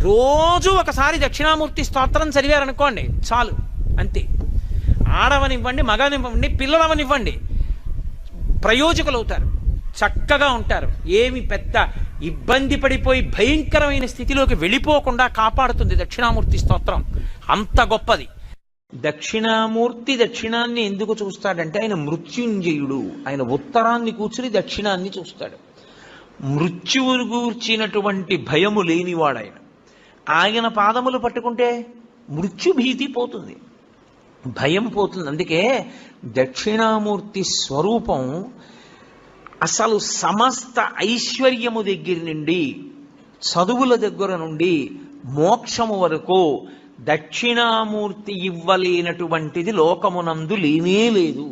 రోజు ఒకసారి దక్షిణామూర్తి స్తోత్రం చదివారనుకోండి చాలు, అంతే. ఆడవనివ్వండి, మగనివ్వండి, పిల్లలవనివ్వండి, ప్రయోజకులు అవుతారు, చక్కగా ఉంటారు. ఏమి పెద్ద ఇబ్బంది పడిపోయి భయంకరమైన స్థితిలోకి వెళ్ళిపోకుండా కాపాడుతుంది దక్షిణామూర్తి స్తోత్రం. అంత గొప్పది. దక్షిణామూర్తి దక్షిణాన్ని ఎందుకు చూస్తాడంటే ఆయన మృత్యుంజయుడు. ఆయన ఉత్తరాన్ని కూర్చుని దక్షిణాన్ని చూస్తాడు. మృత్యువును గూర్చినటువంటి భయము లేనివాడు ఆయన. ఆయన పాదములు పట్టుకుంటే మృత్యుభీతి పోతుంది, భయం పోతుంది. అందుకే దక్షిణామూర్తి స్వరూపం అసలు సమస్త ఐశ్వర్యము దగ్గర నుండి, చదువుల దగ్గర నుండి, మోక్షము వరకు దక్షిణామూర్తి ఇవ్వలేనటువంటిది లోకమునందు లేనే లేదు.